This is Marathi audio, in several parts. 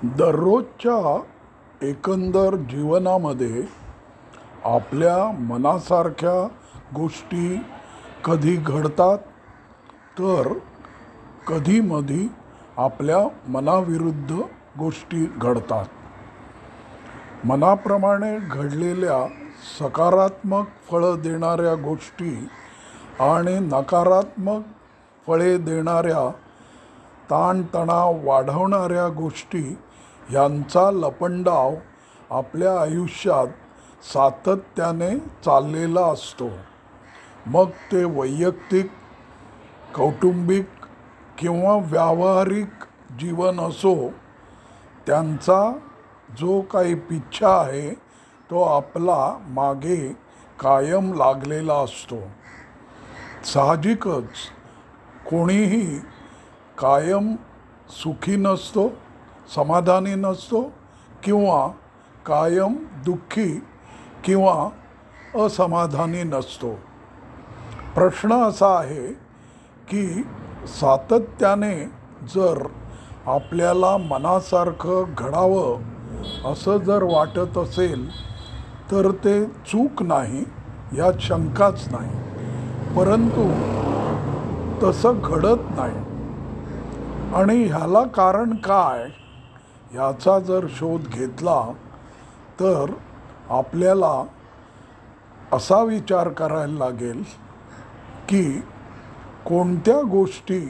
दररोजच्या एकंदर जीवनामध्ये आपल्या मनासारख्या गोष्टी कधी घडतात तर कधीमधी आपल्या मनाविरुद्ध गोष्टी घडतात. मनाप्रमाणे घडलेल्या सकारात्मक फळं देणाऱ्या गोष्टी आणि नकारात्मक फळे देणाऱ्या ताणतणाव वाढवणाऱ्या गोष्टी यांचा लपंडाव आपल्या आयुष्यात सातत्याने चाललेला असतो. मग ते वैयक्तिक, कौटुंबिक किंवा व्यावहारिक जीवन असो, त्यांचा जो काही पिच्छा आहे तो आपला मागे कायम लागलेला असतो. साहजिकच कोणीही कायम सुखी नसतो, समाधानी नसतो किंवा कायम दुःखी किंवा असमाधानी नसतो. प्रश्न असा आहे की सातत्याने जर आपल्याला मनासारखं घडावं असं जर वाटत असेल तर ते चूक नाही, यात शंकाच नाही. परंतु तसं घडत नाही आणि ह्याला कारण काय याचा जर शोध घेतला तर आपल्याला असा विचार करायला लागेल की कोणत्या गोष्टी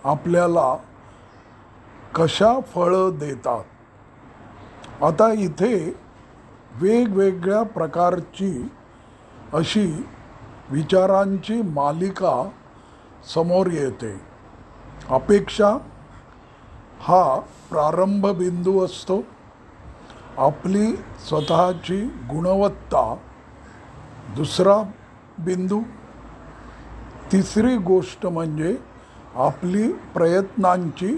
आपल्याला कशा फळं देतात. आता इथे वेगवेगळ्या प्रकारची अशी विचारांची मालिका समोर येते. अपेक्षा हा प्रारंभ बिंदू असतो. आपली स्वतःची गुणवत्ता दुसरा बिंदू. तिसरी गोष्ट म्हणजे आपली प्रयत्नांची,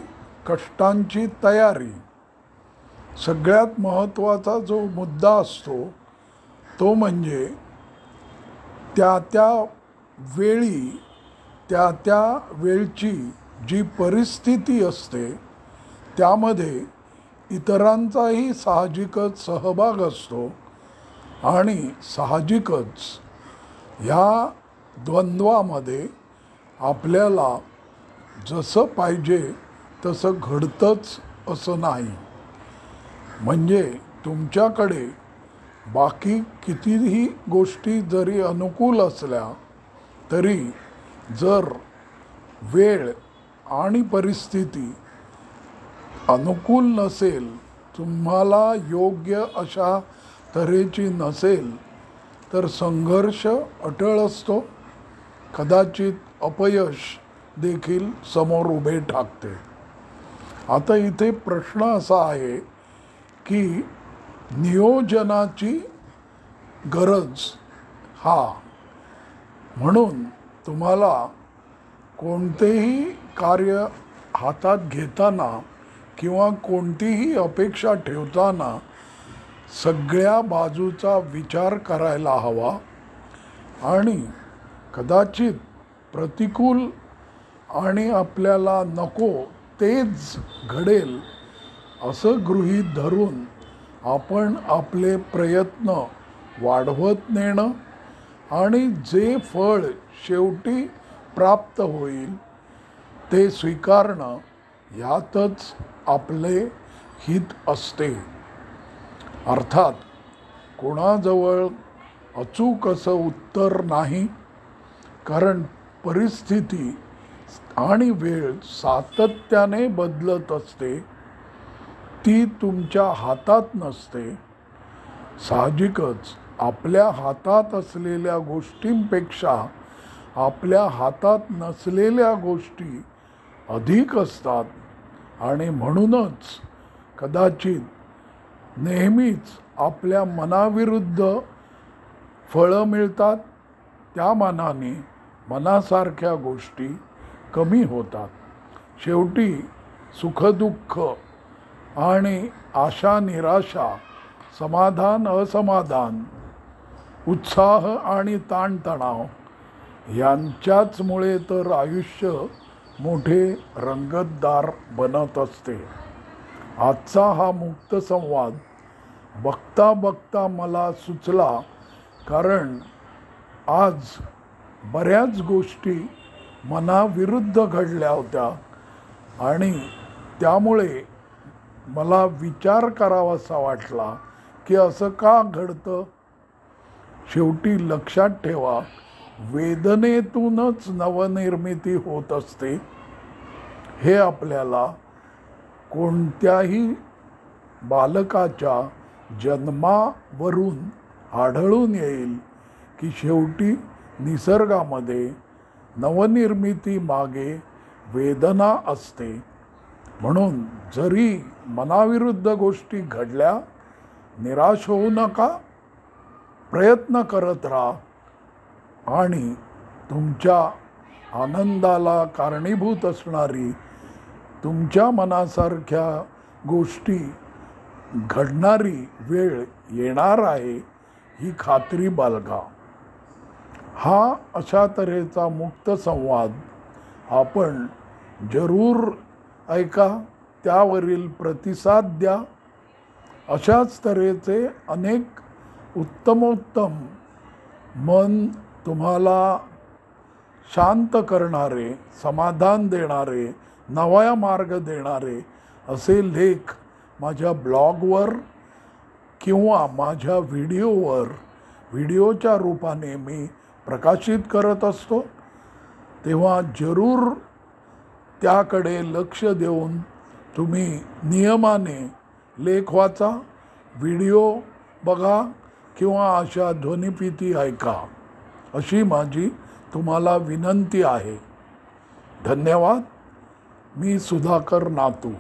कष्टांची तयारी. सगळ्यात महत्त्वाचा जो मुद्दा असतो तो म्हणजे त्या वेळी त्या वेळची जी परिस्थिती असते त्यामध्ये इतरांचाही साहजिकच सहभाग असतो आणि साहजिकच ह्या द्वंद्वामध्ये आपल्याला जसं पाहिजे तसं घडतंच असं नाही. म्हणजे तुमच्याकडे बाकी कितीही गोष्टी जरी अनुकूल असल्या तरी जर वेळ आणि परिस्थिती अनुकूल नसेल, तुम्हाला योग्य अशा तऱ्हेची नसेल तर संघर्ष अटळ असतो. कदाचित अपयश देखील समोर उभे ठाकते. आता इथे प्रश्न असा आहे की नियोजनाची गरज हा. म्हणून तुम्हाला कोणतेही कार्य हातात घेताना किंवा कोणतीही अपेक्षा ठेवताना सगळ्या बाजूचा विचार करायला हवा आणि कदाचित प्रतिकूल आणि आपल्याला नको तेच घडेल असं गृहीत धरून आपण आपले प्रयत्न वाढवत नेणं आणि जे फळ शेवटी प्राप्त होईल ते स्वीकारणं यातच आपले हित असते. अर्थात कोणाजवळ अचूक असं उत्तर नाही, कारण परिस्थिती आणि वेळ सातत्याने बदलत असते. ती तुमच्या हातात नसते. साहजिकच आपल्या हातात असलेल्या गोष्टींपेक्षा आपल्या हातात नसलेल्या गोष्टी अधिक असतात आणि म्हणूनच कदाचित नेहमीच आपल्या मनाविरुद्ध फळं मिळतात. त्या मानाने मनासारख्या गोष्टी कमी होतात. शेवटी सुखदुःख आणि आशा निराशा, समाधान असमाधान, उत्साह आणि ताणतणाव यांच्याचमुळे तर आयुष्य मोठे रंगतदार बनत असते. आजचा हा मुक्त संवाद बघता बघता मला सुचला, कारण आज बऱ्याच गोष्टी मनाविरुद्ध घडल्या होत्या आणि त्यामुळे मला विचार करावासा वाटला की असं का घडतं. शेवटी लक्षात ठेवा, वेदनेतूनच नवनिर्मिती होत असते. हे आपल्याला कोणत्याही बालकाच्या जन्मावरून आढळून येईल की शेवटी निसर्गामध्ये नवनिर्मिती मागे वेदना असते. म्हणून जरी मनाविरुद्ध गोष्टी घडल्या, निराश होऊ नका, प्रयत्न करत राहा आणि तुमच्या आनंदाला कारणीभूत असणारी तुमच्या मनासारख्या गोष्टी घडणारी वेळ येणार आहे ही खात्री बाळगा. हा अशा तऱ्हेचा मुक्त संवाद आपण जरूर ऐका, त्यावरील प्रतिसाद द्या. अशाच तऱ्हेचे अनेक उत्तमोत्तम मन तुम्हाला शांत करणारे, समाधान देणारे, नवा मार्ग देणारे असे लेख माझ्या ब्लॉगवर किंवा माझ्या व्हिडिओच्या रूपाने मी प्रकाशित करत असतो. तेव्हा जरूर त्याकडे लक्ष देऊन तुम्ही नियमाने लेख वाचा, व्हिडिओ बघा किंवा अशा ध्वनिफिती ऐका, अशी माझी तुम्हाला विनंती आहे. धन्यवाद. मी सुधाकर नातू.